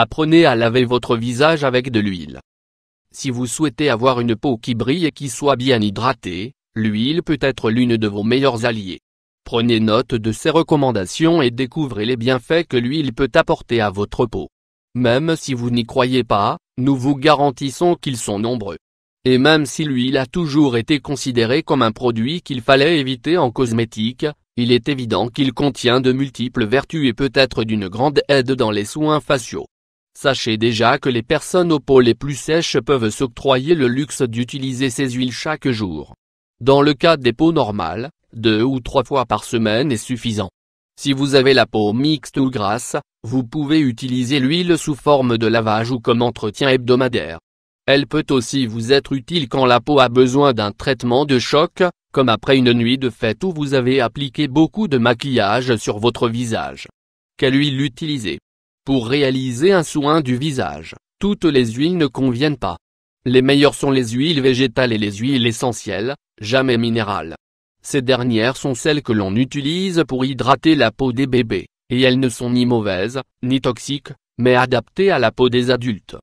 Apprenez à laver votre visage avec de l'huile. Si vous souhaitez avoir une peau qui brille et qui soit bien hydratée, l'huile peut être l'une de vos meilleurs alliés. Prenez note de ces recommandations et découvrez les bienfaits que l'huile peut apporter à votre peau. Même si vous n'y croyez pas, nous vous garantissons qu'ils sont nombreux. Et même si l'huile a toujours été considérée comme un produit qu'il fallait éviter en cosmétique, il est évident qu'il contient de multiples vertus et peut être d'une grande aide dans les soins faciaux. Sachez déjà que les personnes aux peaux les plus sèches peuvent s'octroyer le luxe d'utiliser ces huiles chaque jour. Dans le cas des peaux normales, 2 ou 3 fois par semaine est suffisant. Si vous avez la peau mixte ou grasse, vous pouvez utiliser l'huile sous forme de lavage ou comme entretien hebdomadaire. Elle peut aussi vous être utile quand la peau a besoin d'un traitement de choc, comme après une nuit de fête où vous avez appliqué beaucoup de maquillage sur votre visage. Quelle huile utiliser? Pour réaliser un soin du visage, toutes les huiles ne conviennent pas. Les meilleures sont les huiles végétales et les huiles essentielles, jamais minérales. Ces dernières sont celles que l'on utilise pour hydrater la peau des bébés, et elles ne sont ni mauvaises, ni toxiques, mais adaptées à la peau des adultes.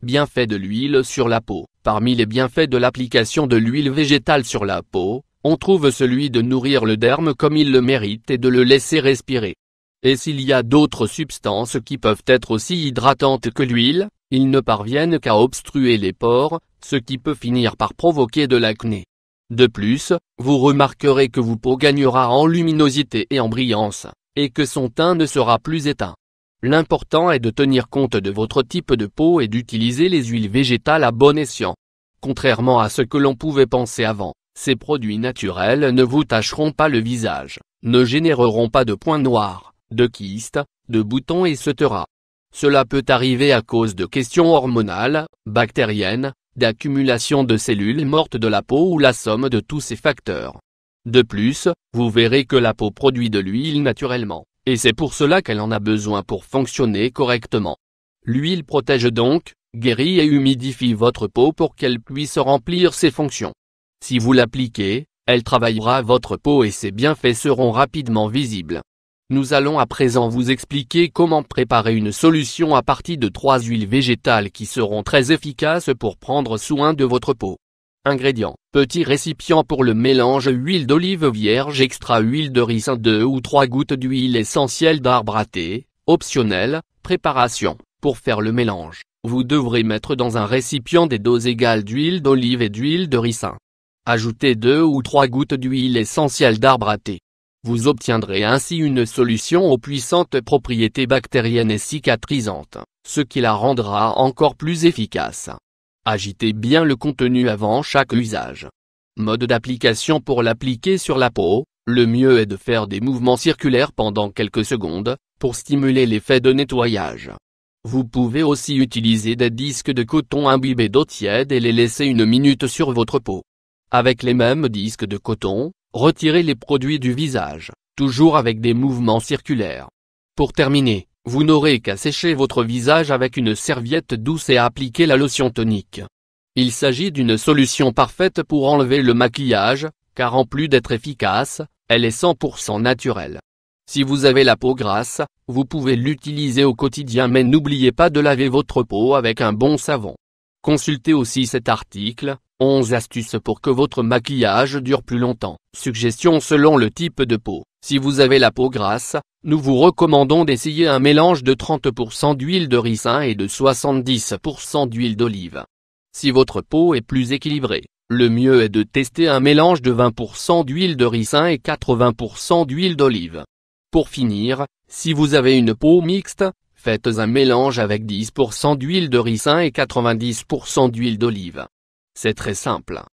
Bienfaits de l'huile sur la peau. Parmi les bienfaits de l'application de l'huile végétale sur la peau, on trouve celui de nourrir le derme comme il le mérite et de le laisser respirer. Et s'il y a d'autres substances qui peuvent être aussi hydratantes que l'huile, ils ne parviennent qu'à obstruer les pores, ce qui peut finir par provoquer de l'acné. De plus, vous remarquerez que votre peau gagnera en luminosité et en brillance, et que son teint ne sera plus éteint. L'important est de tenir compte de votre type de peau et d'utiliser les huiles végétales à bon escient. Contrairement à ce que l'on pouvait penser avant, ces produits naturels ne vous tacheront pas le visage, ne généreront pas de points noirs, de kystes, de boutons etc. Cela peut arriver à cause de questions hormonales, bactériennes, d'accumulation de cellules mortes de la peau ou la somme de tous ces facteurs. De plus, vous verrez que la peau produit de l'huile naturellement, et c'est pour cela qu'elle en a besoin pour fonctionner correctement. L'huile protège donc, guérit et humidifie votre peau pour qu'elle puisse remplir ses fonctions. Si vous l'appliquez, elle travaillera votre peau et ses bienfaits seront rapidement visibles. Nous allons à présent vous expliquer comment préparer une solution à partir de 3 huiles végétales qui seront très efficaces pour prendre soin de votre peau. Ingrédients. Petit récipient pour le mélange: huile d'olive vierge extra, huile de ricin, 2 ou 3 gouttes d'huile essentielle d'arbre à thé, optionnel. Préparation. Pour faire le mélange, vous devrez mettre dans un récipient des doses égales d'huile d'olive et d'huile de ricin. Ajoutez 2 ou 3 gouttes d'huile essentielle d'arbre à thé. Vous obtiendrez ainsi une solution aux puissantes propriétés bactériennes et cicatrisantes, ce qui la rendra encore plus efficace. Agitez bien le contenu avant chaque usage. Mode d'application. Pour l'appliquer sur la peau, le mieux est de faire des mouvements circulaires pendant quelques secondes, pour stimuler l'effet de nettoyage. Vous pouvez aussi utiliser des disques de coton imbibés d'eau tiède et les laisser 1 minute sur votre peau. Avec les mêmes disques de coton, retirez les produits du visage, toujours avec des mouvements circulaires. Pour terminer, vous n'aurez qu'à sécher votre visage avec une serviette douce et à appliquer la lotion tonique. Il s'agit d'une solution parfaite pour enlever le maquillage, car en plus d'être efficace, elle est 100% naturelle. Si vous avez la peau grasse, vous pouvez l'utiliser au quotidien, mais n'oubliez pas de laver votre peau avec un bon savon. Consultez aussi cet article, 11 astuces pour que votre maquillage dure plus longtemps. Suggestions selon le type de peau. Si vous avez la peau grasse, nous vous recommandons d'essayer un mélange de 30% d'huile de ricin et de 70% d'huile d'olive. Si votre peau est plus équilibrée, le mieux est de tester un mélange de 20% d'huile de ricin et 80% d'huile d'olive. Pour finir, si vous avez une peau mixte, faites un mélange avec 10% d'huile de ricin et 90% d'huile d'olive. C'est très simple.